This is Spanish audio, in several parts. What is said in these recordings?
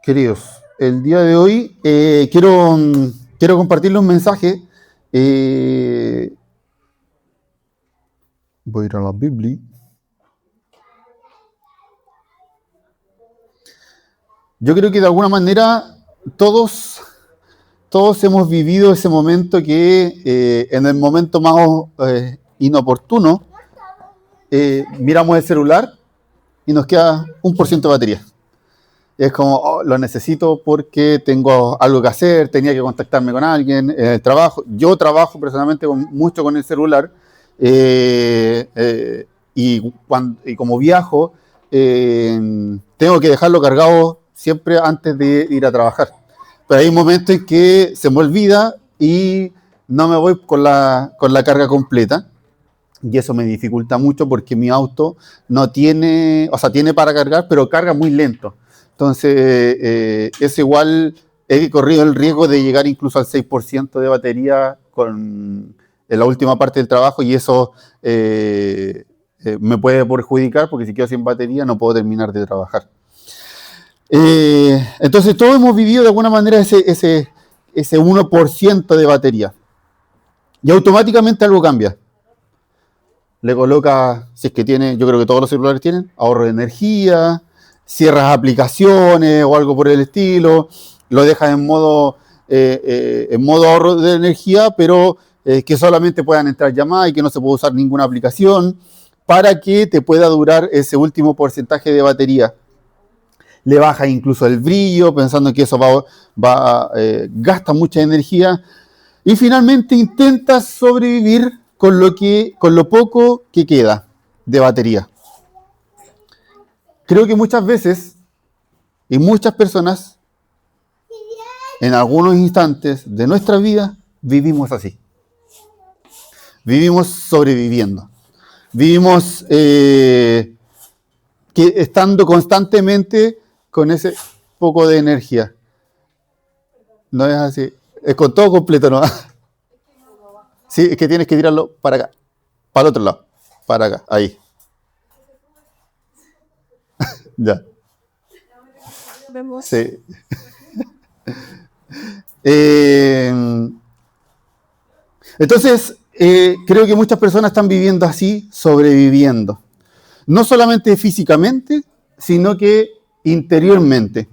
Queridos, el día de hoy quiero compartirles un mensaje. Voy a ir a la Biblia. Yo creo que de alguna manera todos hemos vivido ese momento que en el momento más inoportuno miramos el celular y nos queda 1% de batería. Es como, oh, lo necesito porque tengo algo que hacer, tenía que contactarme con alguien, trabajo. Yo trabajo personalmente mucho con el celular y como viajo, tengo que dejarlo cargado siempre antes de ir a trabajar. Pero hay momentos en que se me olvida y no me voy con la carga completa. Y eso me dificulta mucho porque mi auto no tiene, o sea, tiene para cargar, pero carga muy lento. Entonces, es igual, he corrido el riesgo de llegar incluso al 6% de batería en la última parte del trabajo y eso me puede perjudicar porque si quedo sin batería no puedo terminar de trabajar. Entonces, todos hemos vivido de alguna manera ese 1% de batería y automáticamente algo cambia. Le coloca, si es que tiene, yo creo que todos los celulares tienen, ahorro de energía, cierras aplicaciones o algo por el estilo, lo dejas en modo ahorro de energía, pero que solamente puedan entrar llamadas y que no se pueda usar ninguna aplicación para que te pueda durar ese último porcentaje de batería. Le bajas incluso el brillo, pensando que eso gasta mucha energía. Y finalmente intentas sobrevivir con lo poco que queda de batería. Creo que muchas veces y muchas personas en algunos instantes de nuestra vida vivimos así. Vivimos sobreviviendo. Vivimos estando constantemente con ese poco de energía. No es así. Es con todo completo, ¿no? Sí, es que tienes que tirarlo para acá. Para el otro lado. Para acá. Ahí. Ya. Vemos. Sí. Entonces, creo que muchas personas están viviendo así, sobreviviendo. No solamente físicamente, sino que interiormente.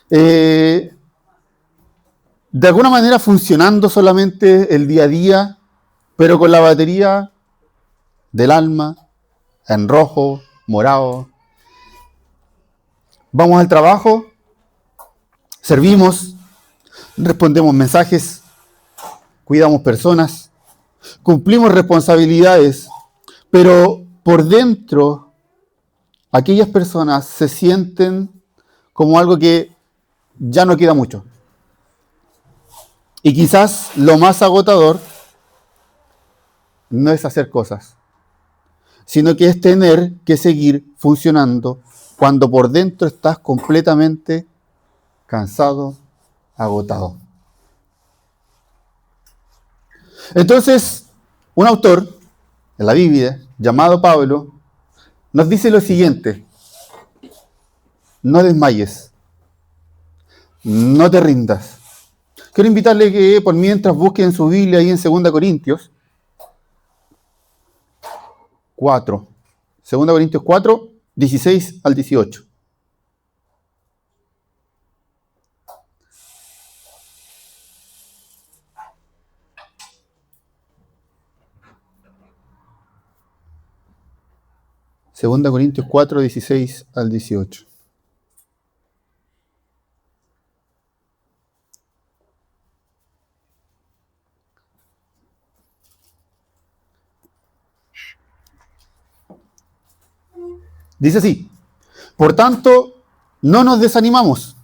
De alguna manera funcionando solamente el día a día, pero con la batería del alma en rojo, morado. Vamos al trabajo, servimos, respondemos mensajes, cuidamos personas, cumplimos responsabilidades, pero por dentro aquellas personas se sienten como algo que ya no queda mucho. Y quizás lo más agotador no es hacer cosas, sino que es tener que seguir funcionando cuando por dentro estás completamente cansado, agotado. Entonces, un autor en la Biblia, llamado Pablo, nos dice lo siguiente: no desmayes, no te rindas. Quiero invitarle que por mientras busquen su Biblia ahí en 2 Corintios 4. 2 Corintios 4, 16 al 18. Segunda Corintios 4, 16 al 18. Dice así: por tanto, no nos desanimamos.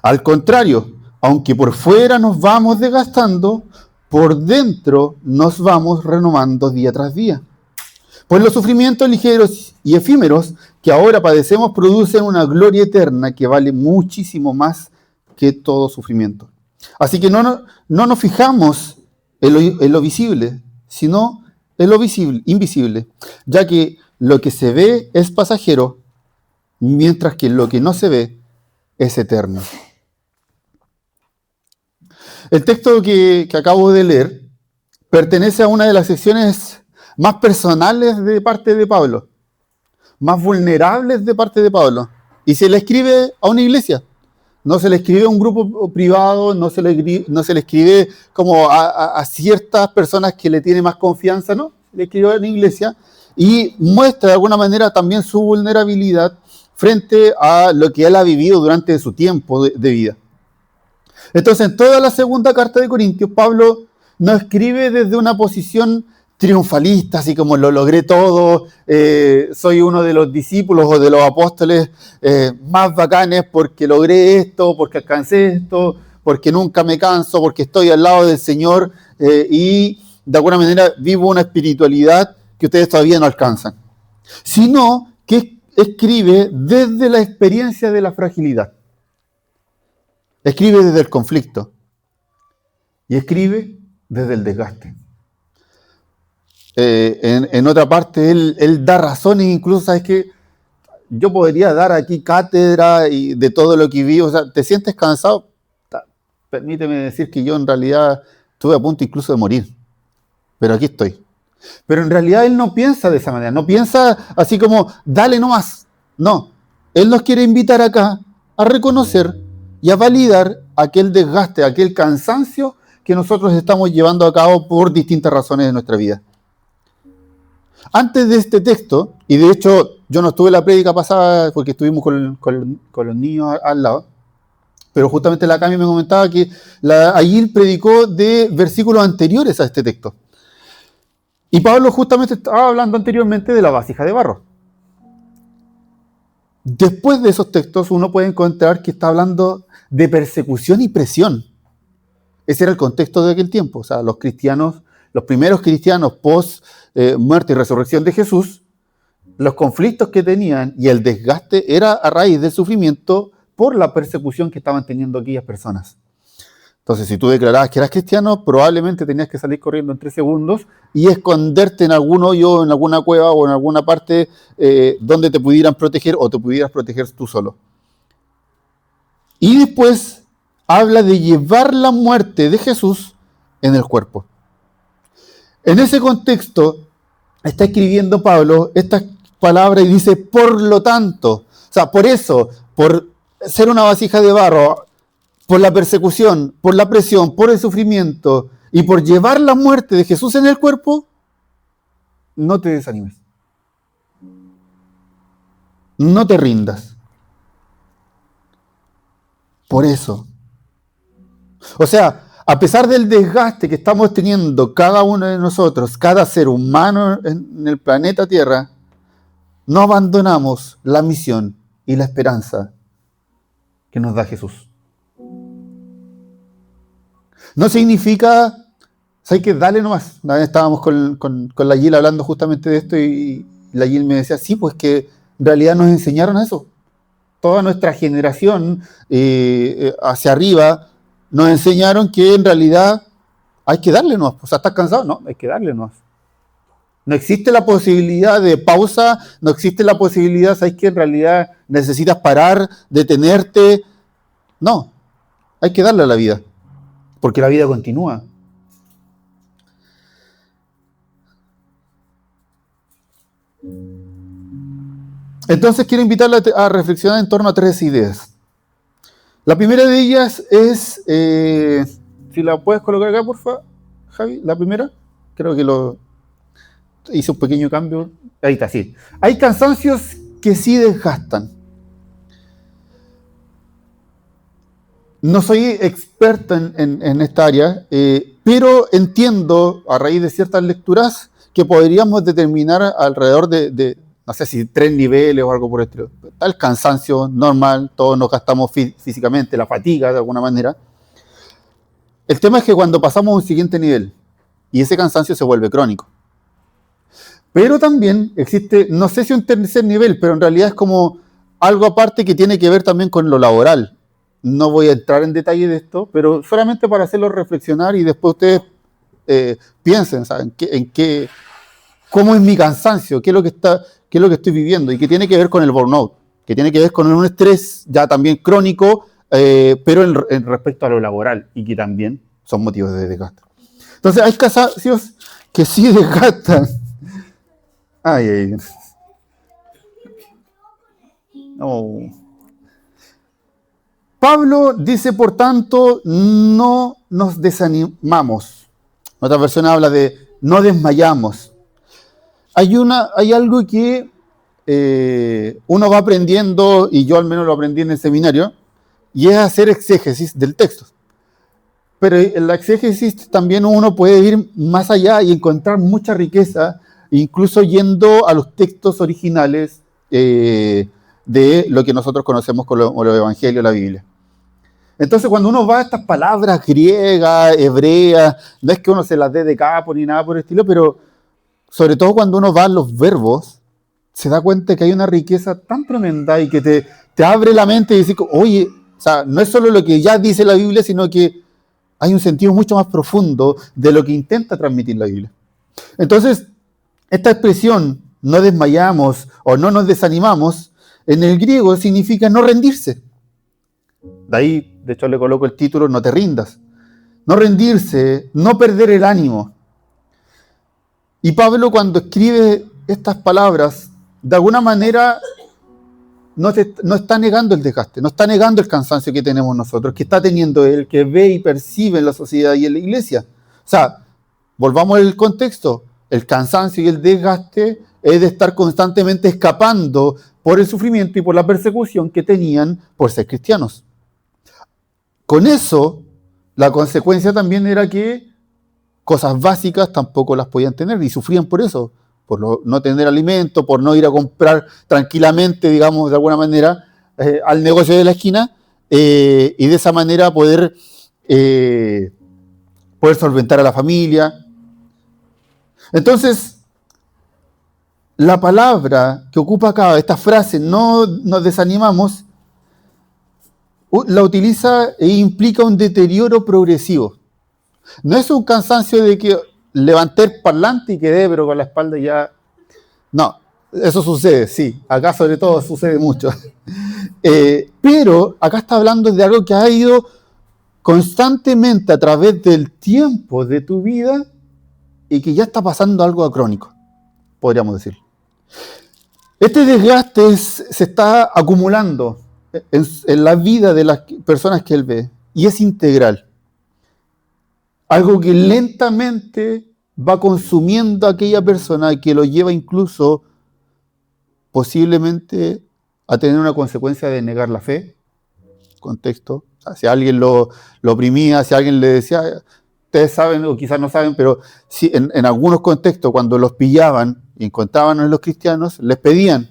Al contrario, aunque por fuera nos vamos desgastando, por dentro nos vamos renovando día tras día. Pues los sufrimientos ligeros y efímeros que ahora padecemos producen una gloria eterna que vale muchísimo más que todo sufrimiento. Así que no nos fijamos en lo visible, sino en lo invisible, ya que lo que se ve es pasajero, mientras que lo que no se ve es eterno. El texto que acabo de leer pertenece a una de las secciones más personales de parte de Pablo, más vulnerables de parte de Pablo. Y se le escribe a una iglesia. No se le escribe a un grupo privado, no se le escribe como a ciertas personas que le tiene más confianza, no. Le escribe a una iglesia y muestra de alguna manera también su vulnerabilidad frente a lo que él ha vivido durante su tiempo de vida. Entonces, en toda la segunda carta de Corintios, Pablo no escribe desde una posición triunfalista, así como lo logré todo, soy uno de los discípulos o de los apóstoles más bacanes porque logré esto, porque alcancé esto, porque nunca me canso, porque estoy al lado del Señor y de alguna manera vivo una espiritualidad que ustedes todavía no alcanzan. Sino que escribe desde la experiencia de la fragilidad. Escribe desde el conflicto y escribe desde el desgaste. En otra parte, él da razones, incluso, ¿sabes qué? Yo podría dar aquí cátedra y de todo lo que vi, o sea, ¿te sientes cansado? Permíteme decir que yo en realidad estuve a punto incluso de morir, pero aquí estoy. Pero en realidad él no piensa de esa manera, no piensa así como, dale nomás. No, él nos quiere invitar acá a reconocer y a validar aquel desgaste, aquel cansancio que nosotros estamos llevando a cabo por distintas razones de nuestra vida. Antes de este texto, y de hecho yo no estuve en la prédica pasada porque estuvimos con los niños al lado, pero justamente la Cami me comentaba que Ayil predicó de versículos anteriores a este texto. Y Pablo justamente estaba hablando anteriormente de la vasija de barro. Después de esos textos uno puede encontrar que está hablando de persecución y presión. Ese era el contexto de aquel tiempo. O sea, los primeros cristianos post muerte y resurrección de Jesús, los conflictos que tenían y el desgaste era a raíz del sufrimiento por la persecución que estaban teniendo aquellas personas. Entonces, si tú declarabas que eras cristiano, probablemente tenías que salir corriendo en 3 segundos y esconderte en algún hoyo, en alguna cueva o en alguna parte donde te pudieran proteger o te pudieras proteger tú solo. Y después habla de llevar la muerte de Jesús en el cuerpo. En ese contexto está escribiendo Pablo estas palabras y dice, por lo tanto, o sea, por eso, por ser una vasija de barro, por la persecución, por la presión, por el sufrimiento y por llevar la muerte de Jesús en el cuerpo, no te desanimes. No te rindas. Por eso. O sea, a pesar del desgaste que estamos teniendo cada uno de nosotros, cada ser humano en el planeta Tierra, no abandonamos la misión y la esperanza que nos da Jesús. No significa, hay que darle nomás. Una vez estábamos con la Gil hablando justamente de esto y la Gil me decía, sí, pues que en realidad nos enseñaron eso. Toda nuestra generación hacia arriba nos enseñaron que en realidad hay que darle nomás. O sea, ¿estás cansado? No, hay que darle nomás. No existe la posibilidad de pausa, no existe la posibilidad, ¿sabes que en realidad necesitas parar, detenerte? No, hay que darle a la vida. Porque la vida continúa. Entonces quiero invitarle a reflexionar en torno a 3 ideas. La primera de ellas es, si la puedes colocar acá, por favor, Javi, la primera. Creo que hice un pequeño cambio. Ahí está, sí. Hay cansancios que sí desgastan. No soy experto en esta área, pero entiendo, a raíz de ciertas lecturas, que podríamos determinar alrededor de no sé si 3 niveles o algo por el estilo. Está el cansancio normal, todos nos gastamos físicamente, la fatiga de alguna manera. El tema es que cuando pasamos a un siguiente nivel, y ese cansancio se vuelve crónico. Pero también existe, no sé si un tercer nivel, pero en realidad es como algo aparte que tiene que ver también con lo laboral. No voy a entrar en detalle de esto, pero solamente para hacerlo reflexionar y después ustedes piensen, ¿saben? ¿Cómo es mi cansancio? ¿Qué es lo que estoy viviendo? Y que tiene que ver con el burnout. que tiene que ver con un estrés ya también crónico, pero en respecto a lo laboral, y que también son motivos de desgaste. Entonces hay cansancios que sí desgastan. Ay, ay. No. Pablo dice, por tanto, no nos desanimamos. Otra versión habla de no desmayamos. Hay algo que uno va aprendiendo, y yo al menos lo aprendí en el seminario, y es hacer exégesis del texto. Pero en la exégesis también uno puede ir más allá y encontrar mucha riqueza, incluso yendo a los textos originales de lo que nosotros conocemos como los evangelios, la Biblia. Entonces, cuando uno va a estas palabras griegas, hebreas, no es que uno se las dé de capo ni nada por el estilo, pero sobre todo cuando uno va a los verbos, se da cuenta que hay una riqueza tan tremenda y que te abre la mente y dice, oye, o sea, no es solo lo que ya dice la Biblia, sino que hay un sentido mucho más profundo de lo que intenta transmitir la Biblia. Entonces, esta expresión, no desmayamos o no nos desanimamos, en el griego significa no rendirse. De ahí, de hecho, le coloco el título, no te rindas. No rendirse, no perder el ánimo. Y Pablo, cuando escribe estas palabras, de alguna manera no está negando el desgaste, no está negando el cansancio que tenemos nosotros, que está teniendo él, que ve y percibe en la sociedad y en la iglesia. O sea, volvamos al contexto. El cansancio y el desgaste es de estar constantemente escapando por el sufrimiento y por la persecución que tenían por ser cristianos. Con eso, la consecuencia también era que cosas básicas tampoco las podían tener y sufrían por eso, por no tener alimento, por no ir a comprar tranquilamente, digamos, de alguna manera, al negocio de la esquina, y de esa manera poder solventar a la familia. Entonces, la palabra que ocupa acá, esta frase, no nos desanimamos, la utiliza e implica un deterioro progresivo. No es un cansancio de que levanté el parlante y quedé, pero con la espalda ya... No, eso sucede, sí. Acá sobre todo sucede mucho. Pero acá está hablando de algo que ha ido constantemente a través del tiempo de tu vida y que ya está pasando algo crónico, podríamos decir. Este desgaste se está acumulando en la vida de las personas que él ve y es integral. Algo que lentamente va consumiendo a aquella persona que lo lleva incluso posiblemente a tener una consecuencia de negar la fe. Contexto. O sea, si alguien lo oprimía, si alguien le decía, ustedes saben o quizás no saben, pero sí, en algunos contextos cuando los pillaban y encontraban a los cristianos, les pedían,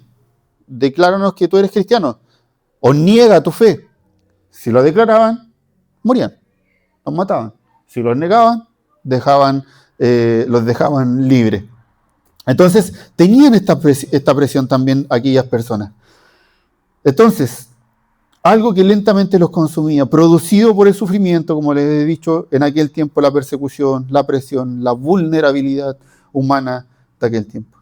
decláranos que tú eres cristiano o niega tu fe. Si lo declaraban, morían, los mataban. Si los negaban, los dejaban libres. Entonces, tenían esta presión también aquellas personas. Entonces, algo que lentamente los consumía, producido por el sufrimiento, como les he dicho, en aquel tiempo la persecución, la presión, la vulnerabilidad humana de aquel tiempo.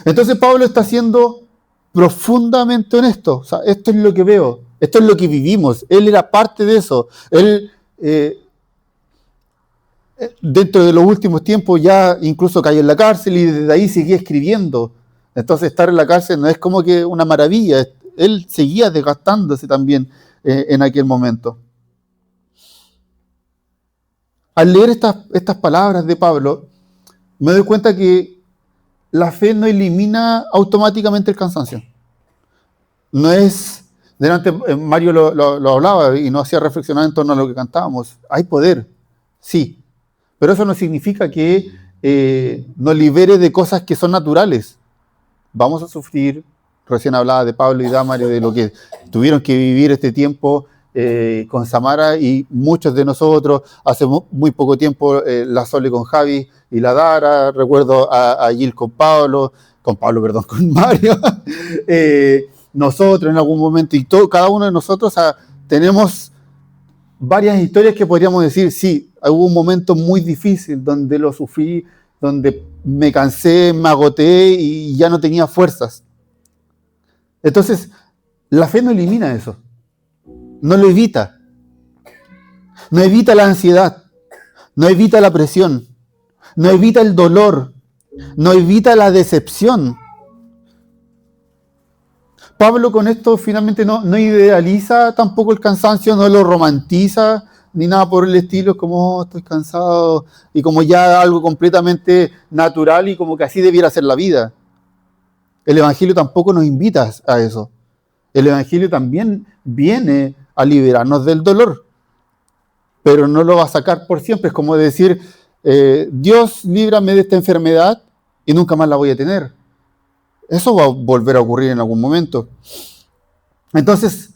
Entonces, Pablo está siendo profundamente honesto. O sea, esto es lo que veo, esto es lo que vivimos. Él era parte de eso. Él... dentro de los últimos tiempos ya incluso cayó en la cárcel y desde ahí seguía escribiendo. Entonces estar en la cárcel no es como que una maravilla, él seguía desgastándose también en aquel momento. Al leer estas palabras de Pablo, me doy cuenta que la fe no elimina automáticamente el cansancio. No es, delante Mario lo hablaba y nos hacía reflexionar en torno a lo que cantábamos. Hay poder, sí. Pero eso no significa que nos libere de cosas que son naturales. Vamos a sufrir, recién hablaba de Pablo y Damario, de lo que tuvieron que vivir este tiempo con Samara y muchos de nosotros, hace muy poco tiempo, la Sole con Javi y la Dara, recuerdo a Gil con Mario, nosotros en algún momento, y cada uno de nosotros tenemos varias historias que podríamos decir, sí, hubo un momento muy difícil donde lo sufrí, donde me cansé, me agoté y ya no tenía fuerzas. Entonces, La fe no elimina eso, no lo evita. No evita la ansiedad, no evita la presión, no evita el dolor, no evita la decepción. Pablo con esto finalmente no idealiza tampoco el cansancio, no lo romantiza, ni nada por el estilo, como estoy cansado, y como ya algo completamente natural y como que así debiera ser la vida. El Evangelio tampoco nos invita a eso. El Evangelio también viene a liberarnos del dolor, pero no lo va a sacar por siempre. Es como decir, Dios, líbrame de esta enfermedad y nunca más la voy a tener. Eso va a volver a ocurrir en algún momento. Entonces,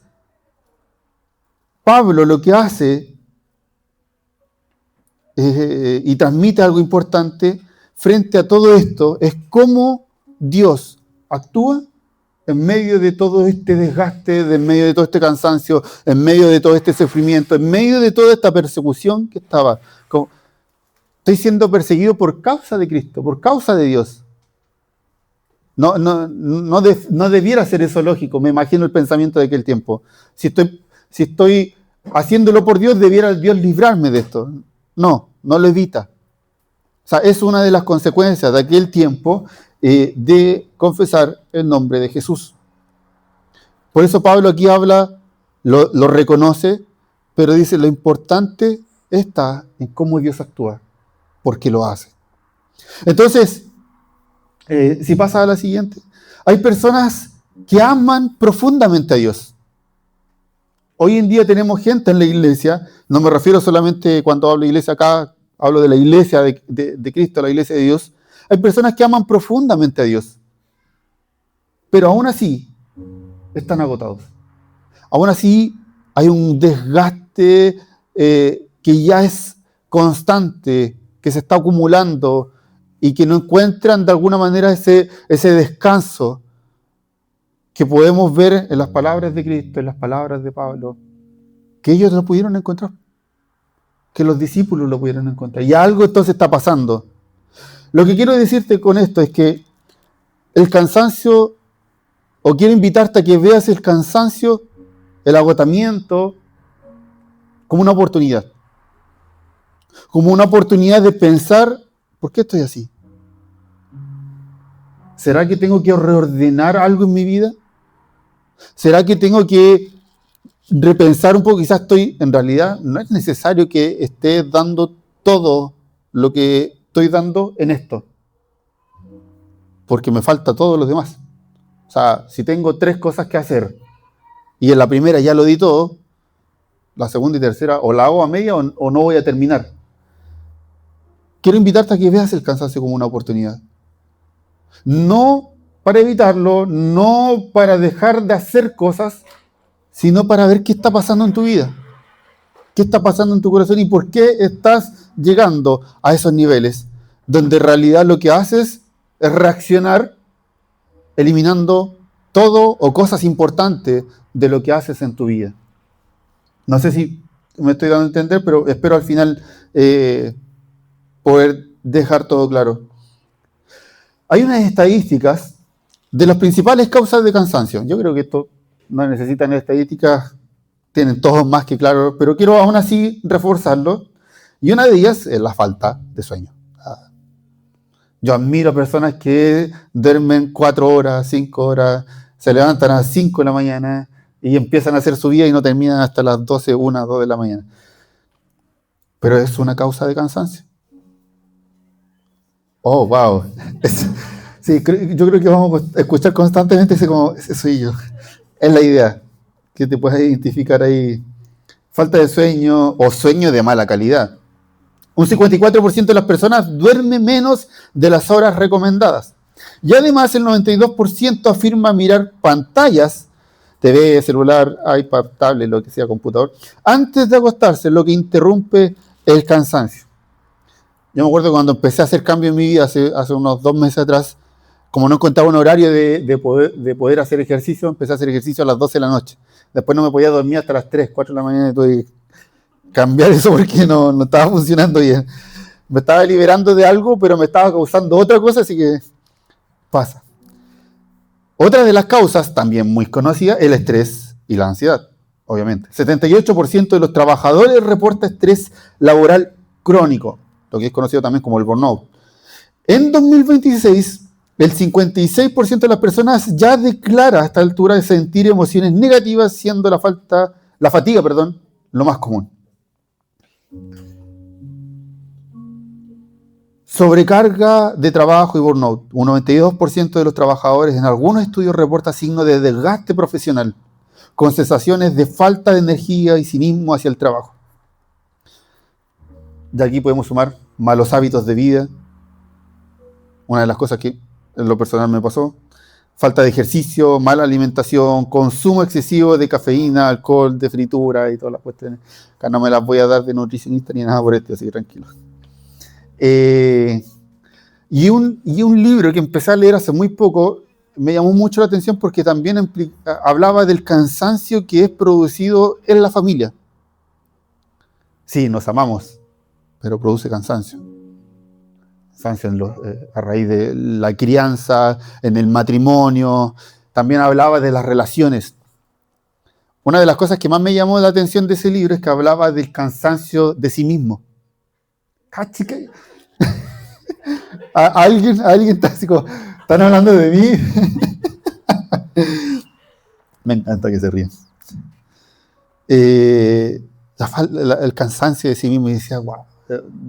Pablo lo que hace y transmite algo importante frente a todo esto es cómo Dios actúa en medio de todo este desgaste, en medio de todo este cansancio, en medio de todo este sufrimiento, en medio de toda esta persecución que estaba. Como, estoy siendo perseguido por causa de Cristo, por causa de Dios. No debiera ser eso lógico, me imagino el pensamiento de aquel tiempo. Si estoy haciéndolo por Dios, debiera Dios librarme de esto. No lo evita. O sea, es una de las consecuencias de aquel tiempo de confesar el nombre de Jesús. Por eso Pablo aquí habla, lo reconoce, pero dice, lo importante está en cómo Dios actúa, porque lo hace. Entonces, si pasa a la siguiente, hay personas que aman profundamente a Dios. Hoy en día tenemos gente en la iglesia, no me refiero solamente cuando hablo de iglesia acá, hablo de la iglesia de Cristo, la iglesia de Dios. Hay personas que aman profundamente a Dios, pero aún así están agotados. Aún así hay un desgaste que ya es constante, que se está acumulando y que no encuentran de alguna manera ese descanso que podemos ver en las palabras de Cristo, en las palabras de Pablo, que ellos lo pudieron encontrar, que los discípulos lo pudieron encontrar. Y algo entonces está pasando. Lo que quiero decirte con esto es que el cansancio, o quiero invitarte a que veas el cansancio, el agotamiento, como una oportunidad. Como una oportunidad de pensar, ¿por qué estoy así? ¿Será que tengo que reordenar algo en mi vida? ¿Será que tengo que repensar un poco? Quizás en realidad, no es necesario que esté dando todo lo que estoy dando en esto, porque me falta todo lo demás. O sea, si tengo 3 cosas que hacer y en la primera ya lo di todo, la segunda y tercera o la hago a media o no voy a terminar. Quiero invitarte a que veas el cansancio como una oportunidad. No para evitarlo, no para dejar de hacer cosas, sino para ver qué está pasando en tu vida. ¿Qué está pasando en tu corazón y por qué estás llegando a esos niveles? Donde en realidad lo que haces es reaccionar eliminando todo o cosas importantes de lo que haces en tu vida. No sé si me estoy dando a entender, pero espero al final poder dejar todo claro. Hay unas estadísticas de las principales causas de cansancio. Yo creo que esto no necesitan estadísticas, tienen todos más que claro, pero quiero aún así reforzarlo. Y una de ellas es la falta de sueño. Yo admiro a personas que duermen 4 horas, 5 horas, se levantan a las 5 de la mañana y empiezan a hacer su día y no terminan hasta las 12, 1, 2 de la mañana. Pero es una causa de cansancio. Oh, wow. Sí, yo creo que vamos a escuchar constantemente ese soy yo. Es la idea, que te puedas identificar ahí. Falta de sueño o sueño de mala calidad. Un 54% de las personas duerme menos de las horas recomendadas. Y además el 92% afirma mirar pantallas, TV, celular, iPad, tablet, lo que sea, computador, antes de acostarse, lo que interrumpe el cansancio. Yo me acuerdo cuando empecé a hacer cambios en mi vida hace unos 2 meses atrás, como no encontraba un horario de poder hacer ejercicio, empecé a hacer ejercicio a las 12 de la noche. Después no me podía dormir hasta las 3, 4 de la mañana y tuve que cambiar eso porque no estaba funcionando bien. Me estaba liberando de algo, pero me estaba causando otra cosa, así que pasa. Otra de las causas, también muy conocida, el estrés y la ansiedad, obviamente. 78% de los trabajadores reporta estrés laboral crónico, lo que es conocido también como el burnout. En 2026, el 56% de las personas ya declara a esta altura de sentir emociones negativas, siendo la fatiga, lo más común. Sobrecarga de trabajo y burnout. Un 92% de los trabajadores en algunos estudios reporta signos de desgaste profesional, con sensaciones de falta de energía y cinismo hacia el trabajo. De aquí podemos sumar malos hábitos de vida. Una de las cosas que en lo personal me pasó. Falta de ejercicio, mala alimentación, consumo excesivo de cafeína, alcohol, de fritura y todas las cuestiones. Acá no me las voy a dar de nutricionista ni nada por esto, así que tranquilos. Y un libro que empecé a leer hace muy poco me llamó mucho la atención porque también hablaba del cansancio que es producido en la familia. Sí, nos amamos, pero produce cansancio. Cansancio a raíz de la crianza, en el matrimonio. También hablaba de las relaciones. Una de las cosas que más me llamó la atención de ese libro es que hablaba del cansancio de sí mismo. ¿Alguien está así como, están hablando de mí? Me encanta que se rían. El cansancio de sí mismo, y decía, wow,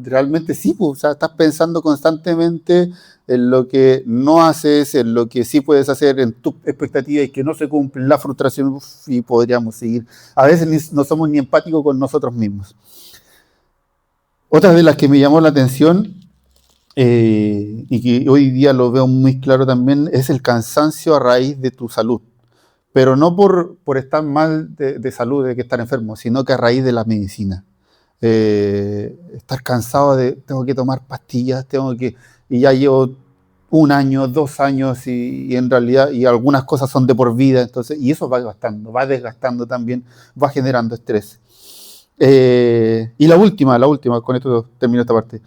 realmente sí, pues, o sea, estás pensando constantemente en lo que no haces, en lo que sí puedes hacer, en tus expectativas y que no se cumplen, la frustración, y podríamos seguir. A veces no somos ni empáticos con nosotros mismos. Otra de las que me llamó la atención, y que hoy día lo veo muy claro también, es el cansancio a raíz de tu salud. Pero no por estar mal de salud, de que estar enfermo, sino que a raíz de la medicina. Estar cansado de, tengo que tomar pastillas, y ya llevo 1 año, 2 años, y en realidad, y algunas cosas son de por vida, entonces, y eso va desgastando también, va generando estrés. Y la última, con esto termino esta parte,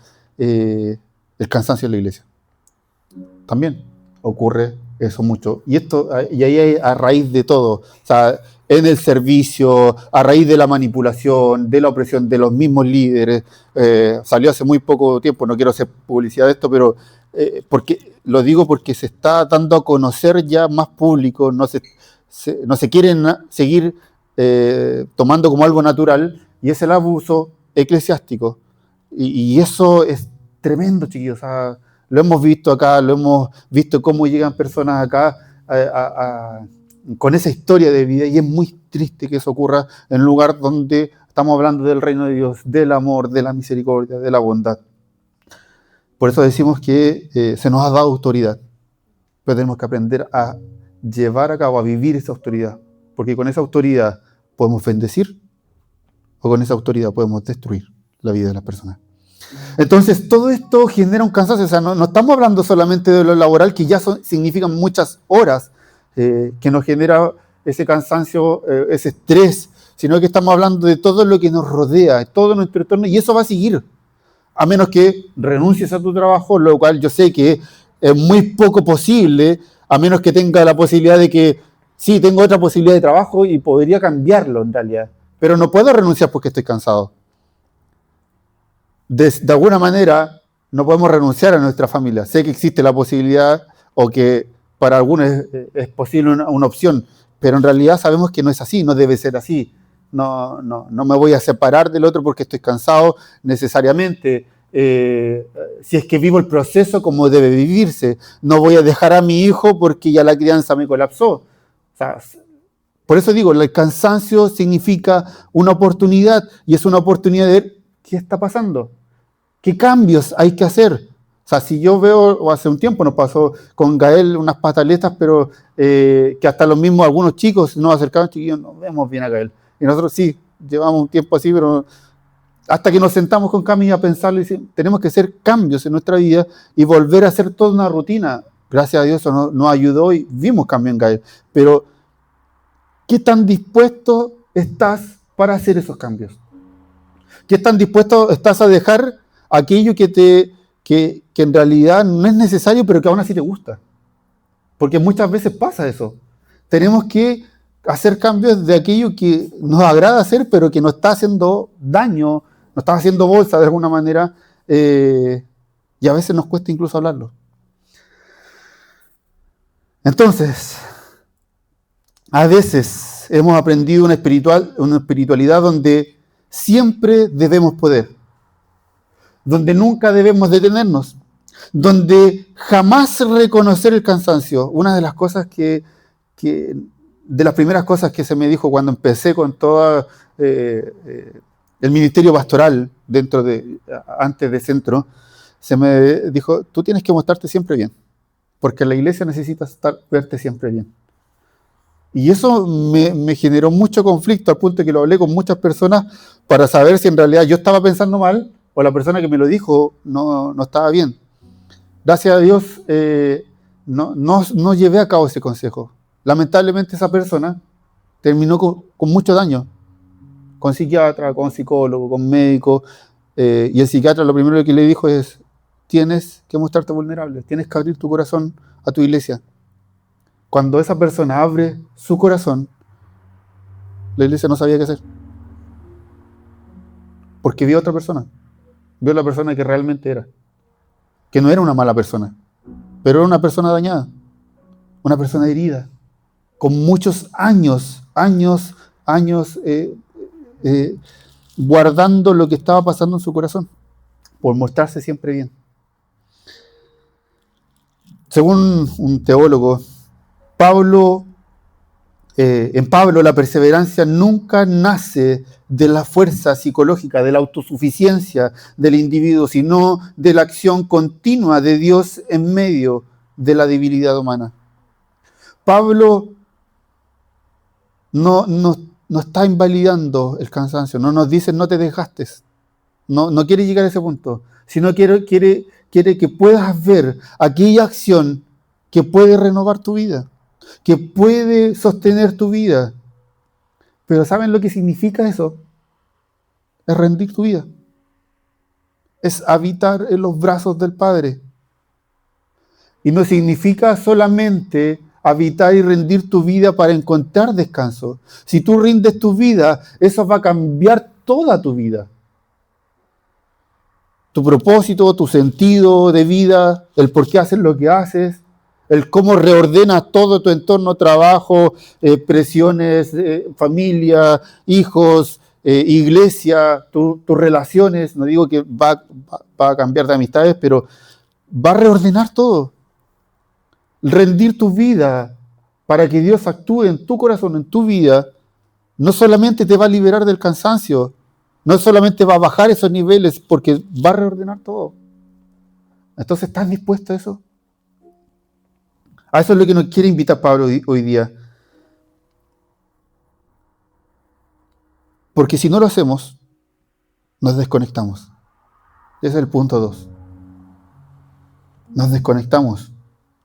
el cansancio en la iglesia. También ocurre eso mucho. Y ahí hay a raíz de todo. O sea, en el servicio, a raíz de la manipulación, de la opresión de los mismos líderes. Salió hace muy poco tiempo, no quiero hacer publicidad de esto, pero lo digo porque se está dando a conocer ya más público, no se quieren seguir tomando como algo natural, y es el abuso eclesiástico. Y eso es tremendo, chiquillos. O sea, lo hemos visto acá, lo hemos visto cómo llegan personas acá con esa historia de vida, y es muy triste que eso ocurra en un lugar donde estamos hablando del reino de Dios, del amor, de la misericordia, de la bondad. Por eso decimos que se nos ha dado autoridad, pero tenemos que aprender a llevar a cabo, a vivir esa autoridad, porque con esa autoridad podemos bendecir o con esa autoridad podemos destruir la vida de las personas. Entonces, todo esto genera un cansancio. O sea, no estamos hablando solamente de lo laboral, que ya significan muchas horas que nos genera ese cansancio, ese estrés, sino que estamos hablando de todo lo que nos rodea, todo nuestro entorno, y eso va a seguir, a menos que renuncies a tu trabajo, lo cual yo sé que es muy poco posible, a menos que tenga la posibilidad de que, sí, tengo otra posibilidad de trabajo y podría cambiarlo en realidad, pero no puedo renunciar porque estoy cansado. De alguna manera no podemos renunciar a nuestra familia. Sé que existe la posibilidad, o que para algunos es posible una opción, pero en realidad sabemos que no es así, no debe ser así. No me voy a separar del otro porque estoy cansado necesariamente. Si es que vivo el proceso como debe vivirse, no voy a dejar a mi hijo porque ya la crianza me colapsó. O sea, por eso digo, el cansancio significa una oportunidad, y es una oportunidad de ver qué está pasando, qué cambios hay que hacer. O sea, si yo veo, o hace un tiempo nos pasó con Gael unas pataletas, pero que hasta los mismos, algunos chicos nos acercaban, chiquillos, no vemos bien a Gael. Y nosotros sí, llevamos un tiempo así, pero hasta que nos sentamos con Cami a pensarlo y decir, tenemos que hacer cambios en nuestra vida y volver a hacer toda una rutina. Gracias a Dios eso nos ayudó y vimos cambio en Gael. Pero, ¿qué tan dispuesto estás para hacer esos cambios? ¿Qué tan dispuesto estás a dejar aquello que en realidad no es necesario, pero que aún así te gusta? Porque muchas veces pasa eso. Tenemos que hacer cambios de aquello que nos agrada hacer, pero que nos está haciendo daño, nos está haciendo bolsa de alguna manera, y a veces nos cuesta incluso hablarlo. Entonces, a veces hemos aprendido una espiritualidad donde siempre debemos poder, donde nunca debemos detenernos, donde jamás reconocer el cansancio. Una de las cosas de las primeras cosas que se me dijo cuando empecé con todo el ministerio pastoral antes de Centro, se me dijo, tú tienes que mostrarte siempre bien, porque la iglesia necesita verte siempre bien. Y eso me generó mucho conflicto, al punto de que lo hablé con muchas personas para saber si en realidad yo estaba pensando mal o la persona que me lo dijo no estaba bien. Gracias a Dios no llevé a cabo ese consejo. Lamentablemente esa persona terminó con mucho daño, con psiquiatra, con psicólogo, con médico, y el psiquiatra lo primero que le dijo es, tienes que mostrarte vulnerable, tienes que abrir tu corazón a tu iglesia. Cuando esa persona abre su corazón, la iglesia no sabía qué hacer. Porque vio a otra persona, vio a la persona que realmente era, que no era una mala persona, pero era una persona dañada, una persona herida, con muchos años guardando lo que estaba pasando en su corazón, por mostrarse siempre bien. Según un teólogo, en Pablo la perseverancia nunca nace de la fuerza psicológica, de la autosuficiencia del individuo, sino de la acción continua de Dios en medio de la debilidad humana. Pablo no está invalidando el cansancio, no nos dice no te desgastes, no quiere llegar a ese punto, sino quiere que puedas ver aquella acción que puede renovar tu vida, que puede sostener tu vida. Pero ¿saben lo que significa eso? Es rendir tu vida. Es habitar en los brazos del Padre. Y no significa solamente habitar y rendir tu vida para encontrar descanso. Si tú rindes tu vida, eso va a cambiar toda tu vida. Tu propósito, tu sentido de vida, el por qué haces lo que haces, el cómo reordenas todo tu entorno, trabajo, presiones, familia, hijos, iglesia, tus relaciones. No digo que va a cambiar de amistades, pero va a reordenar todo. Rendir tu vida para que Dios actúe en tu corazón, en tu vida, no solamente te va a liberar del cansancio, no solamente va a bajar esos niveles, porque va a reordenar todo. Entonces, ¿estás dispuesto a eso? A eso es lo que nos quiere invitar Pablo hoy día. Porque si no lo hacemos, nos desconectamos. Ese es el punto 2. Nos desconectamos.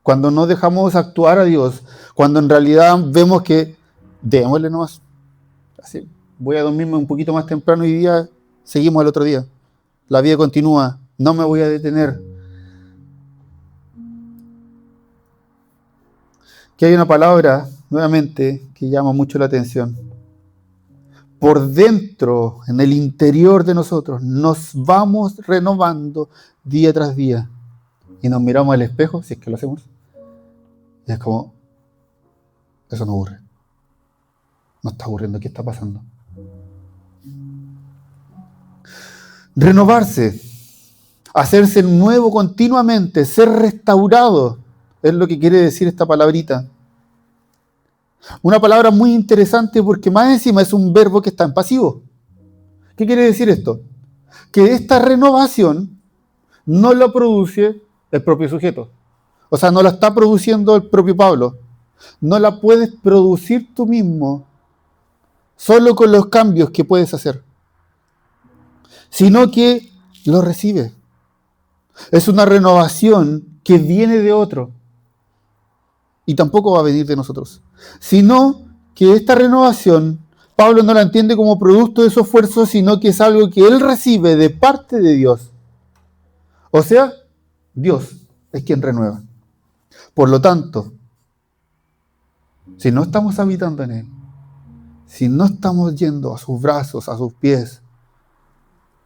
Cuando no dejamos actuar a Dios, cuando en realidad vemos que démosle nomás. Así, voy a dormirme un poquito más temprano hoy día, seguimos el otro día. La vida continúa, no me voy a detener. Que hay una palabra, nuevamente, que llama mucho la atención. Por dentro, en el interior de nosotros, nos vamos renovando día tras día. Y nos miramos al espejo, si es que lo hacemos, y es como, eso no aburre. No está aburriendo, ¿qué está pasando? Renovarse, hacerse nuevo continuamente, ser restaurado, es lo que quiere decir esta palabrita. Una palabra muy interesante porque más encima es un verbo que está en pasivo. ¿Qué quiere decir esto? Que esta renovación no la produce el propio sujeto. O sea, no la está produciendo el propio Pablo. No la puedes producir tú mismo solo con los cambios que puedes hacer, sino que lo recibes. Es una renovación que viene de otro y tampoco va a venir de nosotros, sino que esta renovación Pablo no la entiende como producto de su esfuerzo, sino que es algo que él recibe de parte de Dios. O sea, Dios es quien renueva. Por lo tanto, si no estamos habitando en Él, si no estamos yendo a sus brazos, a sus pies,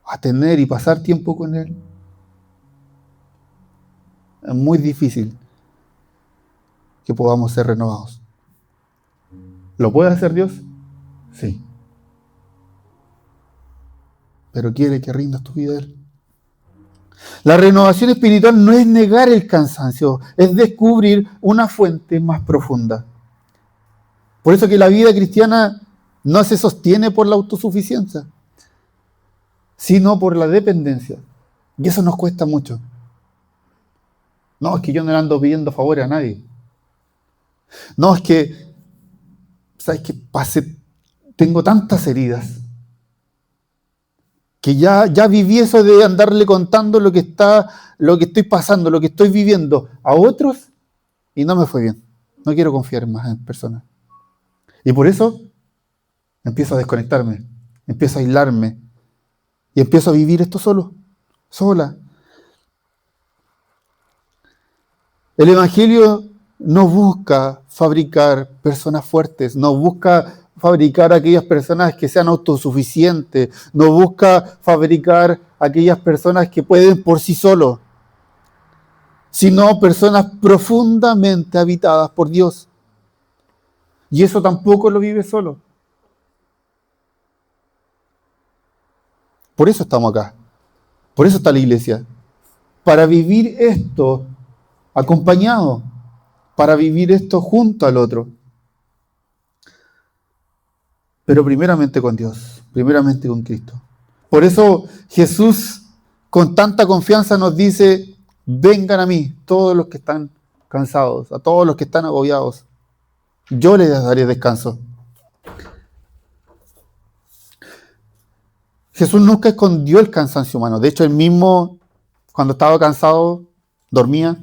a tener y pasar tiempo con Él, es muy difícil que podamos ser renovados. ¿Lo puede hacer Dios? Sí. Pero quiere que rindas tu vida a Él. La renovación espiritual no es negar el cansancio, es descubrir una fuente más profunda. Por eso que la vida cristiana no se sostiene por la autosuficiencia, sino por la dependencia. Y eso nos cuesta mucho. No, es que yo no le ando pidiendo favores a nadie. No, es que, ¿sabes qué? Tengo tantas heridas que ya viví eso de andarle contando lo que estoy pasando, lo que estoy viviendo a otros y no me fue bien. No quiero confiar más en personas. Y por eso empiezo a desconectarme, empiezo a aislarme y empiezo a vivir esto solo, sola. El Evangelio no busca fabricar personas fuertes, no busca fabricar aquellas personas que sean autosuficientes, no busca fabricar aquellas personas que pueden por sí solos, sino personas profundamente habitadas por Dios. Y eso tampoco lo vive solo. Por eso estamos acá, por eso está la iglesia, para vivir esto acompañado, para vivir esto junto al otro. Pero primeramente con Dios, primeramente con Cristo. Por eso Jesús con tanta confianza nos dice, vengan a mí todos los que están cansados, a todos los que están agobiados. Yo les daré descanso. Jesús nunca escondió el cansancio humano. De hecho, él mismo, cuando estaba cansado, dormía.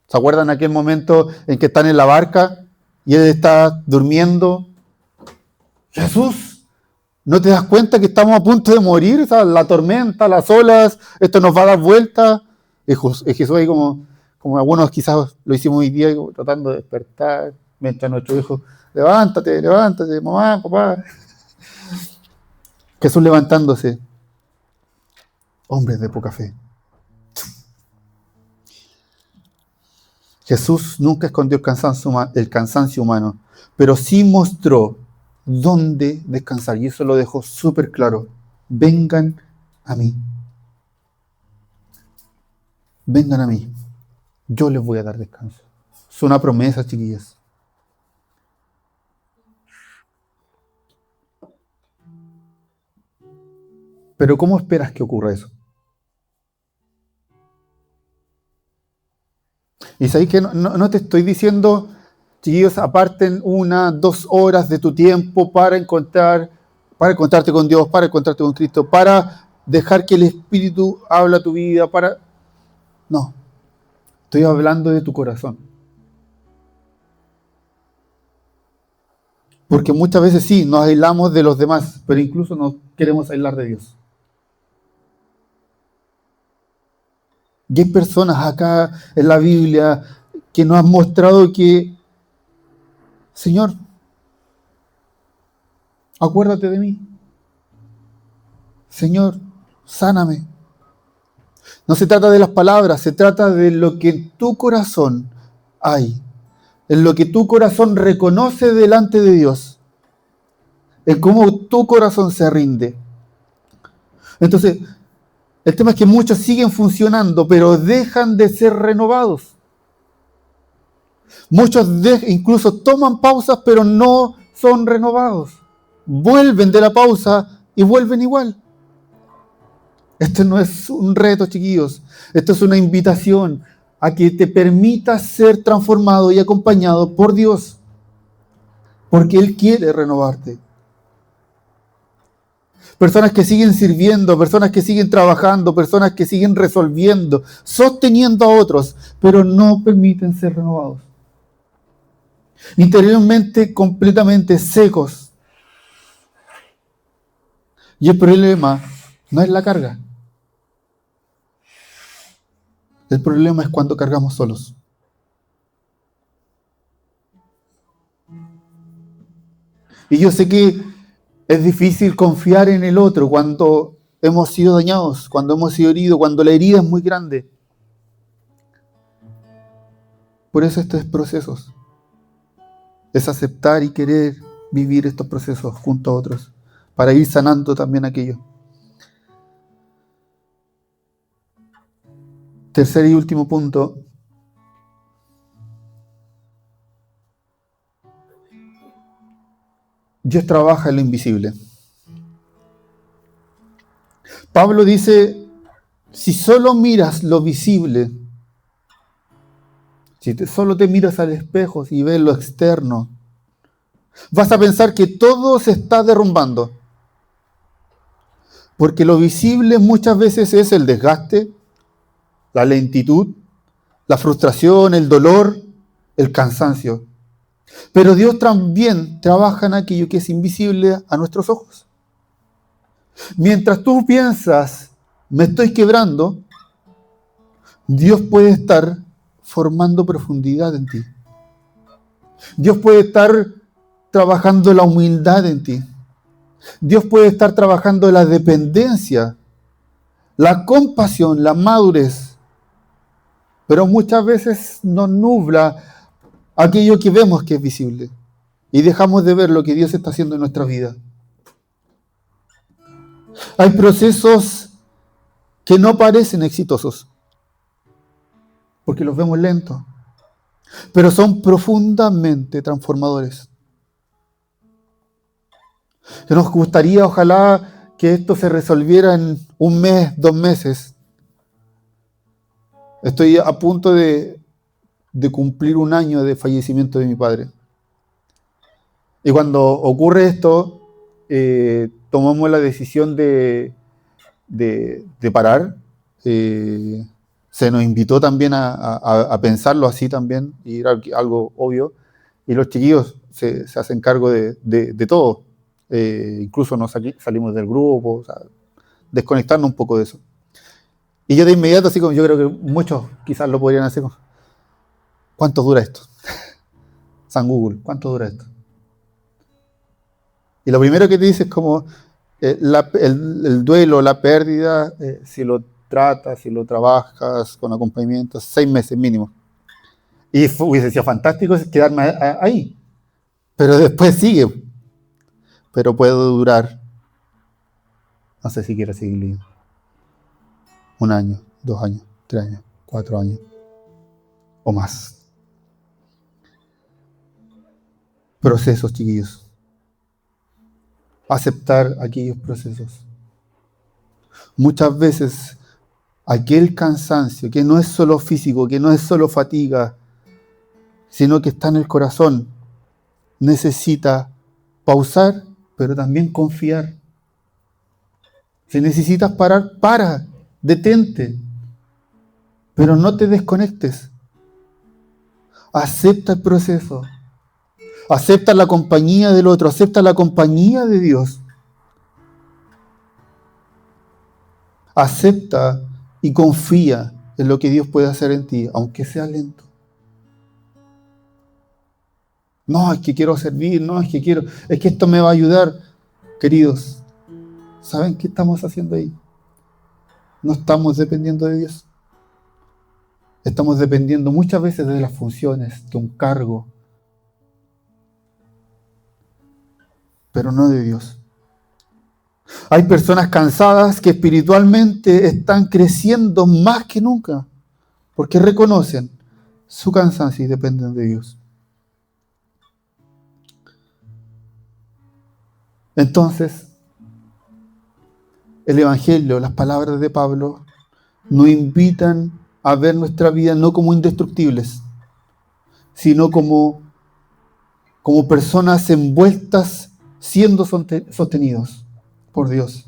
¿Se acuerdan aquel momento en que están en la barca y él está durmiendo? Jesús, ¿no te das cuenta que estamos a punto de morir? O sea, la tormenta, las olas, esto nos va a dar vuelta. Y Jesús ahí como algunos quizás lo hicimos hoy día, tratando de despertar, mientras nuestro hijo, levántate, levántate, mamá, papá. Jesús levantándose. Hombres de poca fe. Jesús nunca escondió el cansancio humano, pero sí mostró dónde descansar. Y eso lo dejó súper claro. Vengan a mí. Vengan a mí. Yo les voy a dar descanso. Es una promesa, chiquillas. Pero ¿cómo esperas que ocurra eso? Y sabéis que no te estoy diciendo, chiquillos, aparten 1, 2 horas de tu tiempo para encontrarte con Dios, para encontrarte con Cristo, para dejar que el Espíritu hable a tu vida, No, estoy hablando de tu corazón. Porque muchas veces sí, nos aislamos de los demás, pero incluso nos queremos aislar de Dios. Y hay personas acá en la Biblia que nos han mostrado que, Señor, acuérdate de mí. Señor, sáname. No se trata de las palabras, se trata de lo que en tu corazón hay, en lo que tu corazón reconoce delante de Dios, en cómo tu corazón se rinde. Entonces, el tema es que muchos siguen funcionando, pero dejan de ser renovados. Muchos incluso toman pausas, pero no son renovados. Vuelven de la pausa y vuelven igual. Esto no es un reto, chiquillos. Esto es una invitación a que te permitas ser transformado y acompañado por Dios. Porque Él quiere renovarte. Personas que siguen sirviendo, personas que siguen trabajando, personas que siguen resolviendo, sosteniendo a otros, pero no permiten ser renovados. Interiormente completamente secos. Y el problema no es la carga. El problema es cuando cargamos solos. Y yo sé que es difícil confiar en el otro cuando hemos sido dañados, cuando hemos sido heridos, cuando la herida es muy grande. Por eso estos procesos es aceptar y querer vivir estos procesos junto a otros, para ir sanando también aquello. Tercer y último punto. Dios trabaja en lo invisible. Pablo dice, si solo miras lo visible, si solo te miras al espejo y ves lo externo, vas a pensar que todo se está derrumbando. Porque lo visible muchas veces es el desgaste, la lentitud, la frustración, el dolor, el cansancio. Pero Dios también trabaja en aquello que es invisible a nuestros ojos. Mientras tú piensas, me estoy quebrando, Dios puede estar formando profundidad en ti. Dios puede estar trabajando la humildad en ti. Dios puede estar trabajando la dependencia, la compasión, la madurez. Pero muchas veces nos nubla aquello que vemos que es visible y dejamos de ver lo que Dios está haciendo en nuestra vida. Hay procesos que no parecen exitosos porque los vemos lentos, pero son profundamente transformadores. Que nos gustaría, ojalá, que esto se resolviera en 1 mes, 2 meses. Estoy a punto de cumplir 1 año de fallecimiento de mi padre. Y cuando ocurre esto, tomamos la decisión de parar. Se nos invitó también a pensarlo así también, y era algo obvio. Y los chiquillos se hacen cargo de todo. Incluso nos salimos del grupo, o sea, desconectarnos un poco de eso. Y yo de inmediato, así como yo creo que muchos quizás lo podrían hacer, ¿cuánto dura esto? San Google, ¿cuánto dura esto? Y lo primero que te dice es como el duelo, la pérdida, si lo tratas, si lo trabajas con acompañamiento, 6 meses mínimo. Y hubiese sido fantástico quedarme ahí. Pero después sigue. Pero puede durar, no sé si quiero seguir leyendo, 1 año, 2 años, 3 años, 4 años o más. Procesos, chiquillos. Aceptar aquellos procesos. Muchas veces aquel cansancio que no es solo físico, que no es solo fatiga, sino que está en el corazón, necesita pausar, pero también confiar. Si necesitas parar, para, detente, pero no te desconectes. Acepta el proceso. Acepta la compañía del otro, acepta la compañía de Dios. Acepta y confía en lo que Dios puede hacer en ti, aunque sea lento. No, es que quiero servir, no, es que esto me va a ayudar. Queridos, ¿saben qué estamos haciendo ahí? No estamos dependiendo de Dios. Estamos dependiendo muchas veces de las funciones, de un cargo, pero no de Dios. Hay personas cansadas que espiritualmente están creciendo más que nunca, porque reconocen su cansancio y dependen de Dios. Entonces, el Evangelio, las palabras de Pablo, nos invitan a ver nuestra vida no como indestructibles, sino como personas envueltas siendo sostenidos por Dios.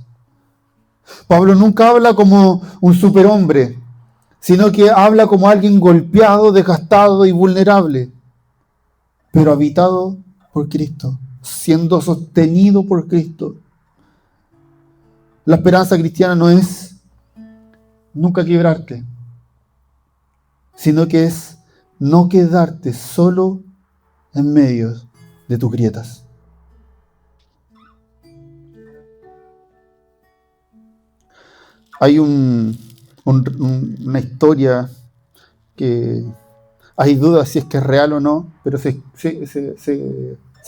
Pablo nunca habla como un superhombre, sino que habla como alguien golpeado, desgastado y vulnerable, pero habitado por Cristo, siendo sostenido por Cristo. La esperanza cristiana no es nunca quebrarte, sino que es no quedarte solo en medio de tus grietas. Hay una historia que hay dudas si es que es real o no, pero se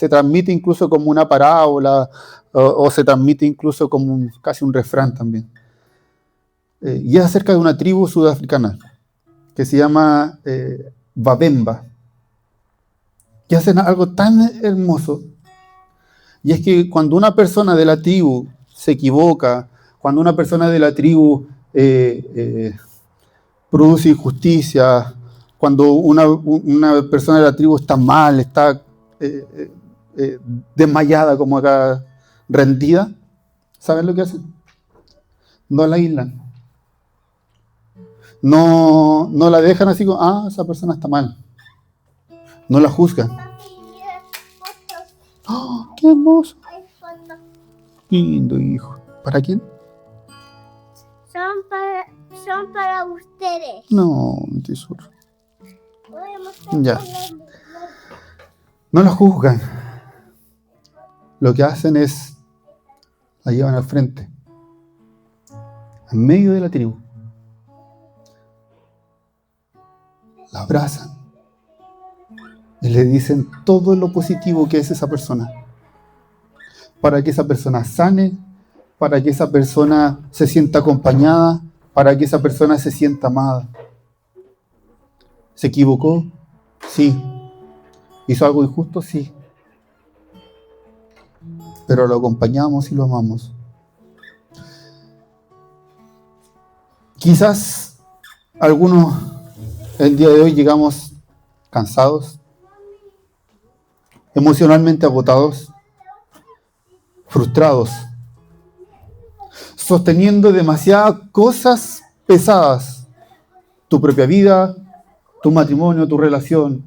transmite incluso como una parábola o se transmite incluso como casi un refrán también. Y es acerca de una tribu sudafricana que se llama Babemba, que hacen algo tan hermoso. Y es que cuando una persona de la tribu se equivoca, cuando una persona de la tribu produce injusticia, cuando una persona de la tribu está mal, está desmayada, como acá, rendida, ¿saben lo que hacen? No la aíslan. No la dejan así como, esa persona está mal. No la juzgan. ¡Oh, qué hermoso! Lindo hijo. ¿Para quién? Son para ustedes. No, mi tesoro. Ya. No la juzgan. Lo que hacen es la llevan al frente, en medio de la tribu. La abrazan y le dicen todo lo positivo que es esa persona, para que esa persona sane, para que esa persona se sienta acompañada, para que esa persona se sienta amada. ¿Se equivocó? Sí. ¿Hizo algo injusto? Sí. Pero lo acompañamos y lo amamos. Quizás algunos el día de hoy llegamos cansados, emocionalmente agotados, frustrados, sosteniendo demasiadas cosas pesadas. Tu propia vida, tu matrimonio, tu relación,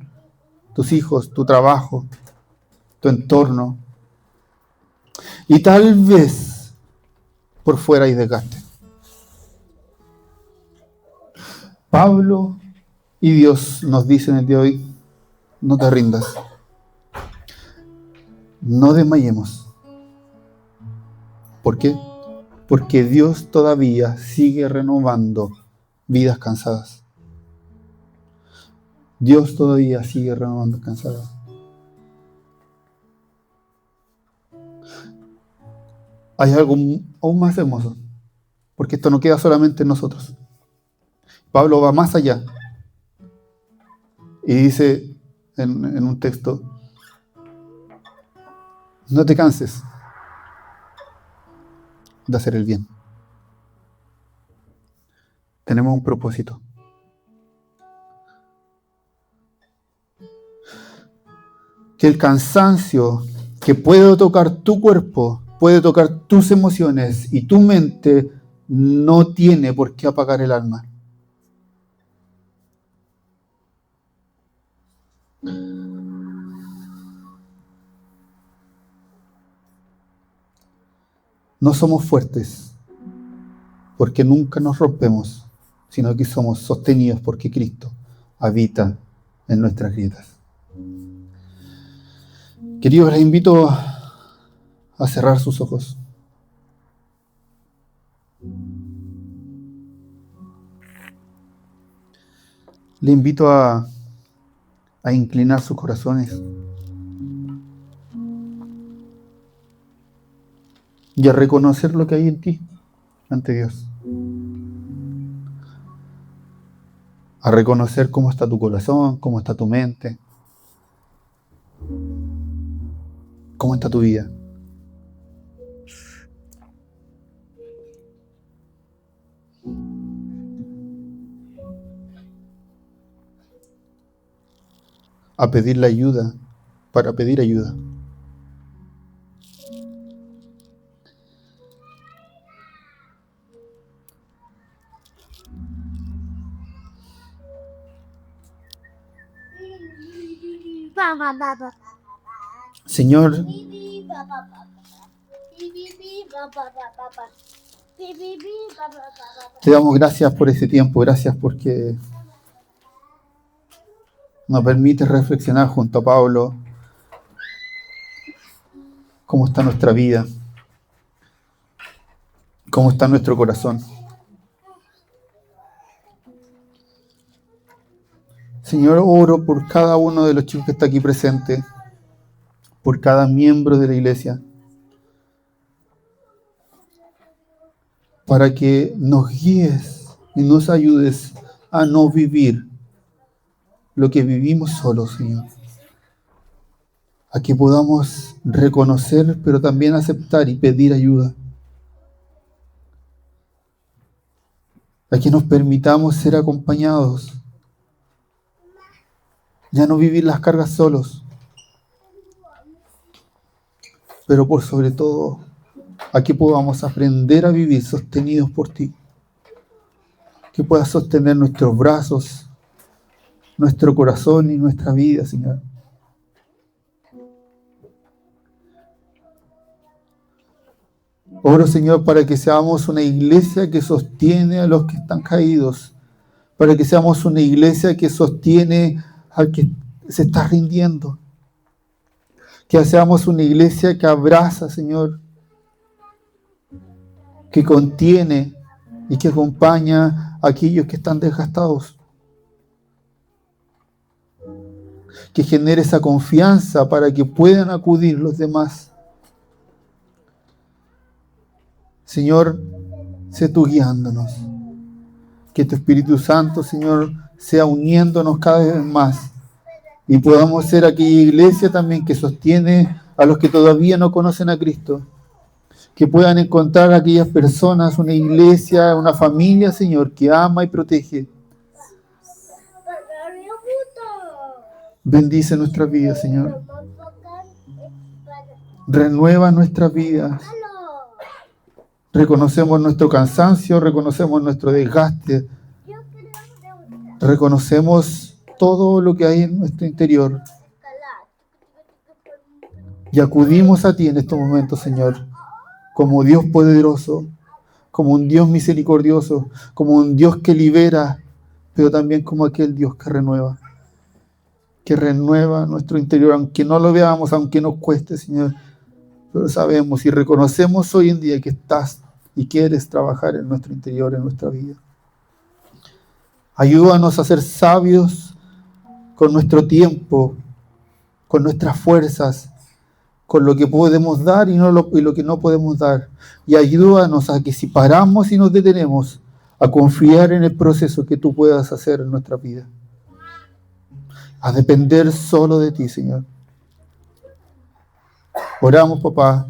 tus hijos, tu trabajo, tu entorno. Y tal vez por fuera hay desgaste. Pablo y Dios nos dicen el día de hoy, no te rindas. No desmayemos. ¿Por qué? Porque Dios todavía sigue renovando vidas cansadas. Dios todavía sigue renovando cansadas. Hay algo aún más hermoso, porque esto no queda solamente en nosotros. Pablo va más allá y dice en un texto, no te canses de hacer el bien. Tenemos un propósito. Que el cansancio que puede tocar tu cuerpo, puede tocar tus emociones y tu mente, no tiene por qué apagar el alma. No somos fuertes porque nunca nos rompemos, sino que somos sostenidos porque Cristo habita en nuestras grietas. Queridos, les invito a cerrar sus ojos. Le invito a inclinar sus corazones y a reconocer lo que hay en ti ante Dios. A reconocer cómo está tu corazón, cómo está tu mente, cómo está tu vida. A pedir la ayuda para pedir ayuda. Señor, te damos gracias por ese tiempo, gracias porque nos permite reflexionar junto a Pablo cómo está nuestra vida, cómo está nuestro corazón. Señor, oro por cada uno de los chicos que está aquí presente, por cada miembro de la iglesia, para que nos guíes y nos ayudes a no vivir lo que vivimos solos, Señor. A que podamos reconocer, pero también aceptar y pedir ayuda. A que nos permitamos ser acompañados. Ya no vivir las cargas solos. Pero por sobre todo, a que podamos aprender a vivir sostenidos por ti. Que puedas sostener nuestros brazos, nuestro corazón y nuestra vida, Señor. Oro, Señor, para que seamos una iglesia que sostiene a los que están caídos, para que seamos una iglesia que sostiene al que se está rindiendo, que seamos una iglesia que abraza, Señor, que contiene y que acompaña a aquellos que están desgastados, que genere esa confianza para que puedan acudir los demás. Señor, sé tú guiándonos. Que tu Espíritu Santo, Señor, sea uniéndonos cada vez más. Y podamos ser aquella iglesia también que sostiene a los que todavía no conocen a Cristo. Que puedan encontrar a aquellas personas, una iglesia, una familia, Señor, que ama y protege. Bendice nuestra vida, Señor. Renueva nuestra vida. Reconocemos nuestro cansancio, reconocemos nuestro desgaste, reconocemos todo lo que hay en nuestro interior y acudimos a ti en estos momentos, Señor, como Dios poderoso, como un Dios misericordioso, como un Dios que libera, pero también como aquel Dios que renueva nuestro interior, aunque no lo veamos, aunque nos cueste, Señor, pero sabemos y reconocemos hoy en día que estás y quieres trabajar en nuestro interior, en nuestra vida. Ayúdanos a ser sabios con nuestro tiempo, con nuestras fuerzas, con lo que podemos dar y lo que no podemos dar. Y ayúdanos a que si paramos y nos detenemos, a confiar en el proceso que tú puedas hacer en nuestra vida. A depender solo de ti, Señor. Oramos, papá,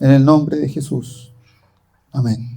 en el nombre de Jesús. Amén.